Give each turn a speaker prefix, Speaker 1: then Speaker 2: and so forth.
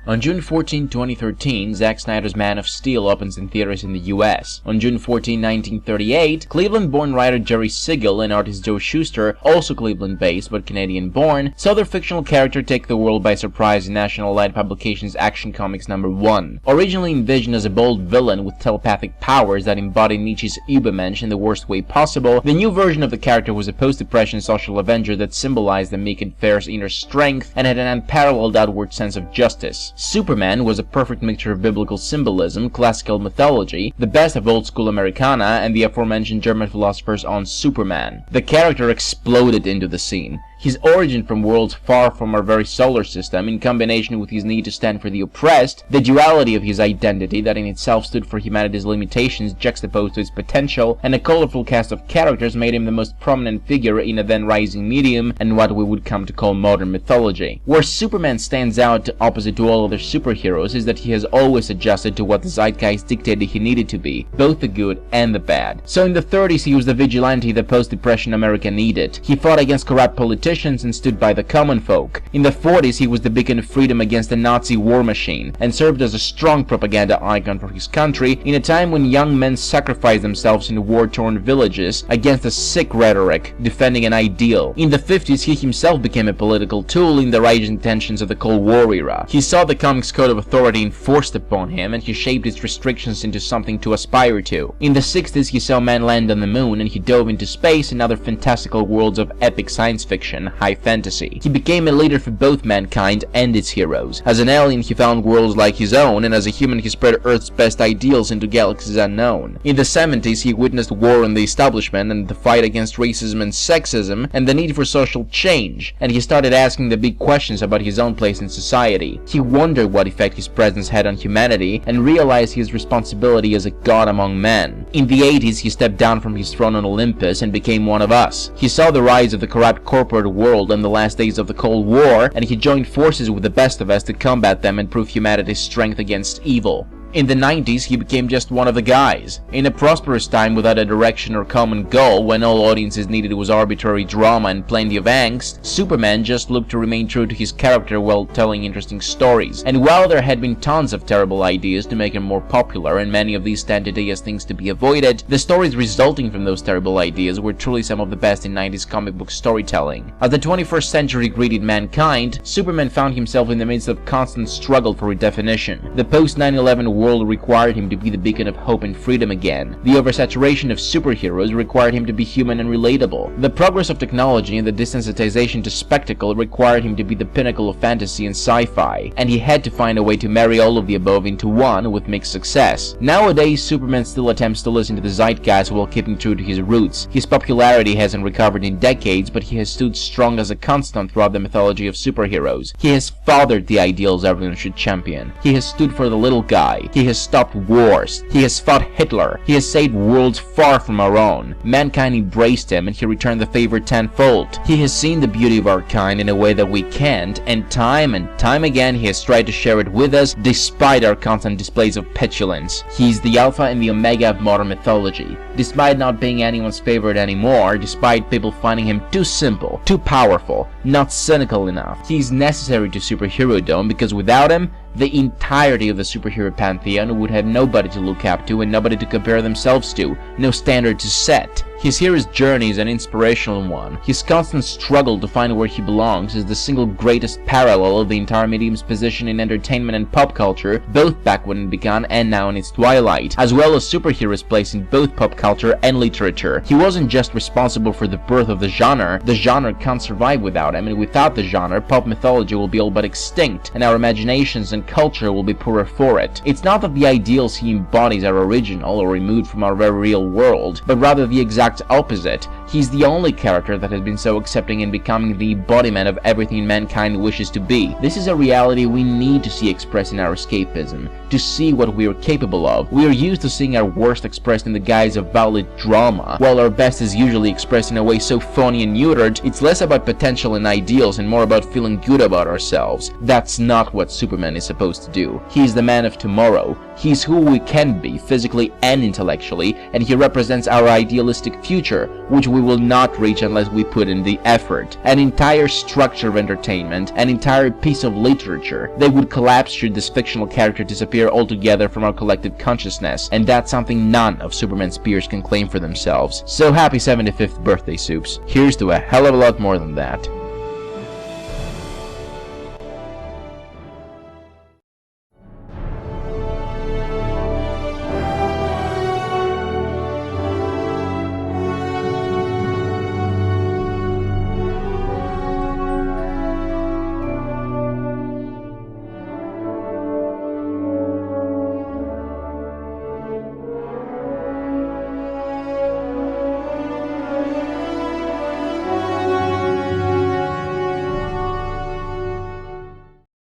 Speaker 1: On June 14, 2013, Zack Snyder's Man of Steel opens in theaters in the US. On June 14, 1938, Cleveland-born writer Jerry Siegel and artist Joe Shuster, also Cleveland-based but Canadian-born, saw their fictional character take the world by surprise in National Light Publications Action Comics #1. Originally envisioned as a bold villain with telepathic powers that embodied Nietzsche's Übermensch in the worst way possible, the new version of the character was a post-depression social avenger that symbolized the meek and fair's inner strength and had an unparalleled outward sense of justice. Superman was a perfect mixture of biblical symbolism, classical mythology, the best of old-school Americana, and the aforementioned German philosophers on Superman. The character exploded into the scene. His origin from worlds far from our very solar system, in combination with his need to stand for the oppressed, the duality of his identity that in itself stood for humanity's limitations juxtaposed to its potential, and a colorful cast of characters made him the most prominent figure in a then-rising medium and what we would come to call modern mythology. Where Superman stands out opposite to all other superheroes is that he has always adjusted to what the zeitgeist dictated he needed to be, both the good and the bad. So in the 30s he was the vigilante the post-depression America needed. He fought against corrupt politicians and stood by the common folk. In the 40s he was the beacon of freedom against the Nazi war machine, and served as a strong propaganda icon for his country in a time when young men sacrificed themselves in war-torn villages against a sick rhetoric, defending an ideal. In the 50s he himself became a political tool in the rising tensions of the Cold War era. He saw the comics code of authority enforced upon him, and he shaped its restrictions into something to aspire to. In the 60s he saw man land on the moon, and he dove into space and other fantastical worlds of epic science fiction, high fantasy. He became a leader for both mankind and its heroes. As an alien he found worlds like his own, and as a human he spread Earth's best ideals into galaxies unknown. In the 70s he witnessed war on the establishment and the fight against racism and sexism and the need for social change, and he started asking the big questions about his own place in society. He wondered what effect his presence had on humanity and realized his responsibility as a god among men. In the 80s he stepped down from his throne on Olympus and became one of us. He saw the rise of the corrupt corporate world and the last days of the Cold War, and he joined forces with the best of us to combat them and prove humanity's strength against evil. In the 90s he became just one of the guys. In a prosperous time without a direction or common goal, when all audiences needed was arbitrary drama and plenty of angst, Superman just looked to remain true to his character while telling interesting stories. And while there had been tons of terrible ideas to make him more popular, and many of these stand today as things to be avoided, the stories resulting from those terrible ideas were truly some of the best in 90s comic book storytelling. As the 21st century greeted mankind, Superman found himself in the midst of constant struggle for redefinition. The post-9/11 world required him to be the beacon of hope and freedom again. The oversaturation of superheroes required him to be human and relatable. The progress of technology and the desensitization to spectacle required him to be the pinnacle of fantasy and sci-fi, and he had to find a way to marry all of the above into one with mixed success. Nowadays, Superman still attempts to listen to the zeitgeist while keeping true to his roots. His popularity hasn't recovered in decades, but he has stood strong as a constant throughout the mythology of superheroes. He has fathered the ideals everyone should champion. He has stood for the little guy. He has stopped wars. He has fought Hitler. He has saved worlds far from our own. Mankind embraced him, and he returned the favor tenfold. He has seen the beauty of our kind in a way that we can't, and time again he has tried to share it with us despite our constant displays of petulance. He is the alpha and the omega of modern mythology. Despite not being anyone's favorite anymore, despite people finding him too simple, too powerful, not cynical enough, he is necessary to superhero-dom because without him, the entirety of the superhero pantheon would have nobody to look up to and nobody to compare themselves to, no standard to set. His hero's journey is an inspirational one. His constant struggle to find where he belongs is the single greatest parallel of the entire medium's position in entertainment and pop culture, both back when it began and now in its twilight, as well as superheroes' place in both pop culture and literature. He wasn't just responsible for the birth of the genre can't survive without him, and without the genre, pop mythology will be all but extinct, and our imaginations and culture will be poorer for it. It's not that the ideals he embodies are original or removed from our very real world, but rather the exact opposite. He's the only character that has been so accepting in becoming the embodiment of everything mankind wishes to be. This is a reality we need to see expressed in our escapism, to see what we are capable of. We are used to seeing our worst expressed in the guise of valid drama, while our best is usually expressed in a way so phony and neutered. It's less about potential and ideals and more about feeling good about ourselves. That's not what Superman is supposed to do. He's the man of tomorrow. He's who we can be, physically and intellectually, and he represents our idealistic future, which we will not reach unless we put in the effort. An entire structure of entertainment, an entire piece of literature. They would collapse should this fictional character disappear altogether from our collective consciousness, and that's something none of Superman's peers can claim for themselves. So happy 75th birthday, Soups. Here's to a hell of a lot more than that.